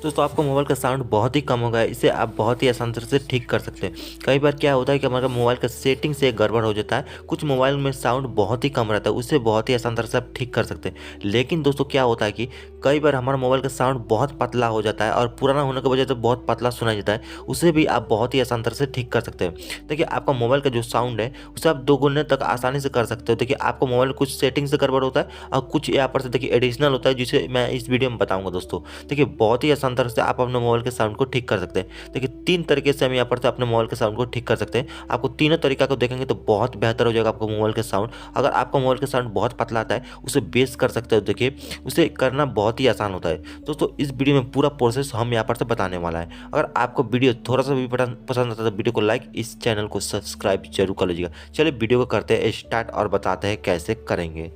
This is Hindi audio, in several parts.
दोस्तों आपका मोबाइल का साउंड बहुत ही कम हो गया है, इसे आप बहुत ही आसान तरह से ठीक कर सकते हैं। कई बार क्या होता है कि हमारा मोबाइल का सेटिंग से गड़बड़ हो जाता है, कुछ मोबाइल में साउंड बहुत ही कम रहता है, उसे बहुत ही आसान तरह से आप ठीक कर सकते हैं। लेकिन दोस्तों क्या होता है कि कई बार हमारा मोबाइल का साउंड बहुत पतला हो जाता है और पुराना होने की वजह से बहुत पतला सुनाई देता है, उसे भी आप बहुत ही आसान तरह से ठीक कर सकते हैं। देखिए आपका मोबाइल का जो साउंड है उसे आप दोगुने तक आसानी से कर सकते हो। देखिए आपका मोबाइल कुछ सेटिंग से गड़बड़ होता है और कुछ यहाँ पर से देखिए एडिशनल होता है, जिसे मैं इस वीडियो में बताऊंगा दोस्तों। देखिए बहुत ही आसान तरह से आप अपने मोबाइल के साउंड को ठीक कर सकते हैं। देखिए 3 तरीके से हम यहाँ पर से अपने मोबाइल के साउंड को ठीक कर सकते हैं। आपको तीनों तरीका को देखेंगे तो बहुत बेहतर हो जाएगा आपका मोबाइल का साउंड। अगर आपका मोबाइल का साउंड बहुत पतला आता है उसे बेस कर सकते हो। देखिए उसे करना बहुत ही आसान होता है दोस्तों। इस वीडियो में पूरा प्रोसेस हम यहाँ पर से बताने वाला है। अगर आपको वीडियो थोड़ा सा भी पसंद आता है तो वीडियो को लाइक, इस चैनल को सब्सक्राइब जरूर कर लीजिएगा। चलिए वीडियो को करते हैं स्टार्ट और बताते हैं कैसे करेंगे।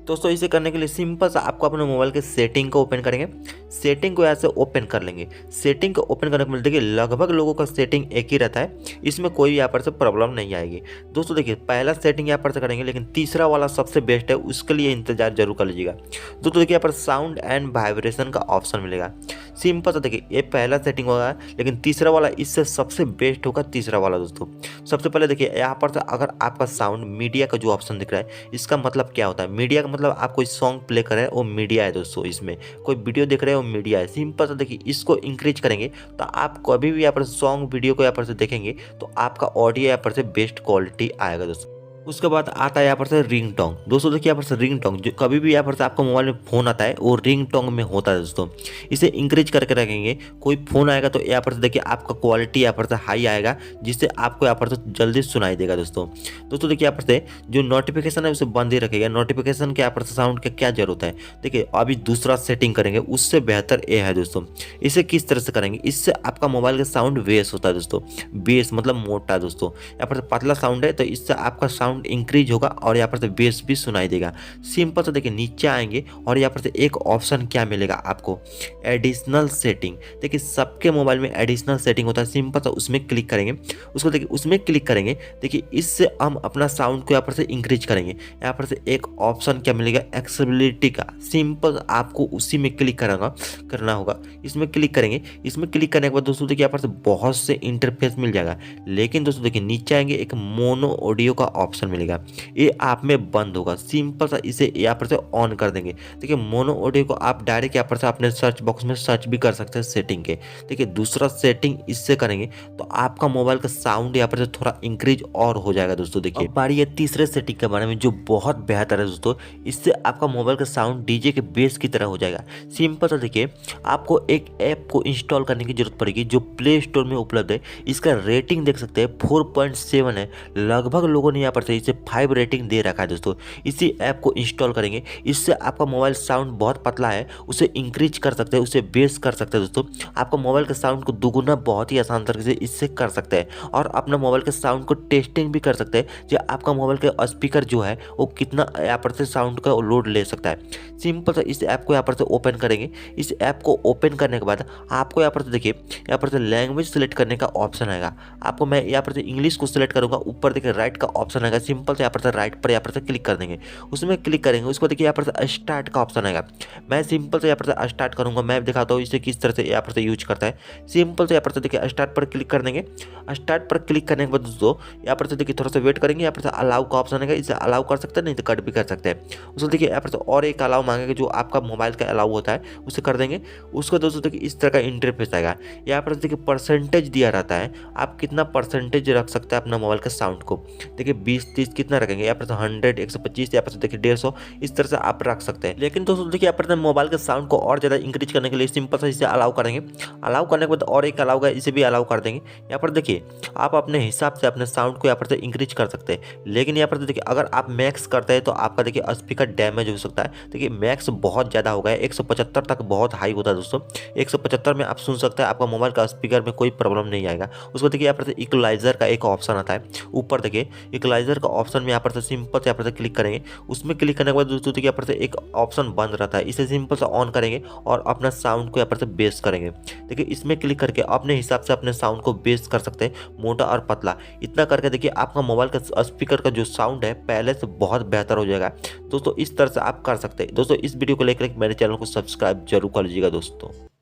दोस्तों इसे करने के लिए सिंपल सा आपको अपने मोबाइल के सेटिंग को ओपन करेंगे। सेटिंग को ऐसे ओपन कर लेंगे। सेटिंग को ओपन करने के बाद देखिए लगभग लोगों का सेटिंग एक ही रहता है, इसमें कोई यहाँ पर से प्रॉब्लम नहीं आएगी। दोस्तों देखिए पहला सेटिंग यहाँ पर से करेंगे, लेकिन तीसरा वाला सबसे बेस्ट है, उसके लिए इंतजार जरूर कर लीजिएगा। दोस्तों देखिए यहाँ पर साउंड एंड वाइब्रेशन का ऑप्शन मिलेगा। सिंपल सा देखिए ये पहला सेटिंग होगा, लेकिन तीसरा वाला इससे सबसे बेस्ट होगा तीसरा वाला। दोस्तों सबसे पहले देखिए यहाँ पर से अगर आपका साउंड मीडिया का जो ऑप्शन दिख रहा है, इसका मतलब क्या होता है? मीडिया का मतलब आप कोई सॉन्ग प्ले कर रहे हैं वो मीडिया है दोस्तों। इसमें कोई वीडियो देख रहे हैं वो मीडिया है। सिंपल सा देखिए इसको इंक्रीज करेंगे तो आप कभी भी यहाँ पर सॉन्ग वीडियो को यहाँ पर से देखेंगे तो आपका ऑडियो यहाँ पर से बेस्ट क्वालिटी आएगा दोस्तों। उसके बाद आता है यहाँ पर से रिंग टोंग। दोस्तों देखिए यहाँ पर से रिंग टोंग जो कभी भी यहाँ पर से आपका मोबाइल में फ़ोन आता है वो रिंग टोंग में होता है दोस्तों। इसे इंक्रीज करके रखेंगे। कोई फ़ोन आएगा तो यहाँ पर से देखिए आपका क्वालिटी यहाँ पर से हाई आएगा, जिससे आपको यहाँ पर से जल्दी सुनाई देगा दोस्तों। दोस्तों देखिए यहाँ पर से जो नोटिफिकेशन है उसे बंद ही रखेगा। नोटिफिकेशन के यहाँ पर से साउंड की क्या जरूरत है? देखिए अभी दूसरा सेटिंग करेंगे, उससे बेहतर ये है दोस्तों। इसे किस तरह से करेंगे? इससे आपका मोबाइल का साउंड बेस होता है दोस्तों। बेस मतलब मोटा दोस्तों। यहाँ पर से पतला साउंड है तो इससे आपका साउंड इंक्रीज होगा और यहाँ पर से बेस भी सुनाई देगा। सिंपल से देखिए नीचे आएंगे और यहाँ पर से एक ऑप्शन क्या मिलेगा आपको? Additional setting. देखिए सबके मोबाइल में एडिशनल सेटिंग होता है। सिंपल सा उसमें क्लिक करेंगे। उसको देखिए उसमें क्लिक करेंगे, देखिए इससे हम अपना साउंड को यहाँ पर से इंक्रीज करेंगे। यहाँ पर से एक ऑप्शन क्या मिलेगा? एक्सेसिबिलिटी का। सिंपल आपको उसी में क्लिक करना होगा। इसमें क्लिक करेंगे। इसमें क्लिक करने के बाद दोस्तों देखिए यहाँ पर से बहुत से इंटरफेस मिल जाएगा, लेकिन दोस्तों देखिए नीचे आएंगे एक मोनो ऑडियो का ऑप्शन मिलेगा। ये आप में बंद होगा। सिंपल सा इसे यहाँ पर से ऑन कर देंगे। देखिए मोनो ऑडियो को आप डायरेक्ट यहाँ पर से अपने सर्च बॉक्स में सर्च भी कर सकते हैं सेटिंग के। देखिए दूसरा सेटिंग इससे करेंगे तो आपका मोबाइल का साउंड यहाँ पर से थोड़ा इंक्रीज और हो जाएगा दोस्तों। देखिए बारी है तीसरे सेटिंग के बारे में जो बहुत बेहतर है दोस्तों। इससे आपका मोबाइल का साउंड डीजे के बेस की तरह हो जाएगा। सिंपल सा देखिए आपको एक ऐप को इंस्टॉल करने की जरूरत पड़ेगी जो प्ले स्टोर में उपलब्ध है। इसका रेटिंग देख सकते हैं 4.7 है। लगभग लोगों ने यहाँ पर से इसे 5 रेटिंग दे रखा है दोस्तों। इसी ऐप को इंस्टॉल करेंगे। इससे आपका मोबाइल साउंड बहुत पतला है उसे इंक्रीज कर सकते हैं, उसे बेस कर सकते हैं दोस्तों। आपका मोबाइल के साउंड को दुगुना बहुत ही आसान तरीके से इससे कर सकते हैं और अपना मोबाइल के साउंड को टेस्टिंग भी कर सकते हैं कि आपका मोबाइल के स्पीकर जो है वो कितना यहाँ पर से साउंड का लोड ले सकता है। सिंपल सा इस ऐप को यहाँ पर से ओपन करेंगे। इस ऐप को ओपन करने के बाद आपको यहाँ पर से देखिए यहाँ पर से लैंग्वेज सेलेक्ट करने का ऑप्शन आएगा। आपको मैं यहाँ पर से इंग्लिश को सिलेक्ट करूँगा। ऊपर देखिए राइट का ऑप्शन आएगा। सिंपल से यहाँ पर से राइट पर यहाँ पर से क्लिक कर देंगे। उसमें क्लिक करेंगे। उसको देखिए यहाँ पर से स्टार्ट का ऑप्शन आएगा। मैं सिंपल से यहाँ पर से स्टार्ट करूँगा। मैं दिखाता हूँ इसे किस तरह से यहाँ पर से यूज करता है। सिंपल से यहाँ पर से देखिए स्टार्ट पर क्लिक कर देंगे। स्टार्ट पर क्लिक करने के बाद दोस्तों यहाँ पर से देखिए थोड़ा सा वेट करेंगे। यहाँ पर से अलाउ का ऑप्शन आएगा। इसे अलाउ कर सकते हैं, नहीं तो कट भी कर सकते हैं। उसको देखिए यहाँ पर से और एक अलाउ मांगेगा जो आपका मोबाइल का अलाउ होता है, उसे कर देंगे। उसको दोस्तों देखिए इस तरह का इंटरफेस आएगा। यहाँ पर देखिए परसेंटेज दिया रहता है, आप कितना परसेंटेज रख सकते हैं अपना मोबाइल के साउंड को। देखिए 20 30 कितना रखेंगे? यहाँ पर 100 125 यहाँ पर देखिए 150 इस तरह से आप रख सकते हैं। लेकिन दोस्तों देखिए यहाँ पर मोबाइल के साउंड को और ज़्यादा इंक्रीज करने के लिए सिंपल से इसे अलाउ करेंगे। अलाउ करने के बाद और एक अलाउ है, इसे भी अलाउ कर देंगे। यहाँ पर देखिए आप अपने हिसाब से अपने साउंड को यहाँ पर से इंक्रीज कर सकते हैं। लेकिन यहाँ पर देखिए अगर आप मैक्स करते हैं तो आपका देखिए स्पीकर डैमेज हो सकता है। देखिए मैक्स बहुत ज़्यादा हो गया है, 175 तक बहुत हाई होता है दोस्तों। 175 में आप सुन सकते हैं, आपका मोबाइल का स्पीकर में कोई प्रॉब्लम नहीं आएगा। उसको देखिए यहाँ पर से इक्वलाइजर का एक ऑप्शन आता है। ऊपर देखिए इक्वलाइजर का ऑप्शन में यहाँ पर से सिंपल से यहाँ पर से क्लिक करेंगे। उसमें क्लिक करने के बाद दोस्तों देखिए यहाँ पर से एक ऑप्शन बंद रहता है। इसे सिंपल से ऑन करेंगे और अपना साउंड को यहाँ पर से बेस करेंगे। देखिए इसमें क्लिक करके अपने हिसाब से अपने साउंड को बेस कर सकते हैं, मोटा और पतला। इतना करके देखिए आपका मोबाइल का स्पीकर का जो साउंड है पहले से बहुत बेहतर हो जाएगा दोस्तों। इस तरह से आप कर सकते हैं दोस्तों। इस वीडियो को लेकर मेरे चैनल को सब्सक्राइब जरूर कर लीजिएगा दोस्तों।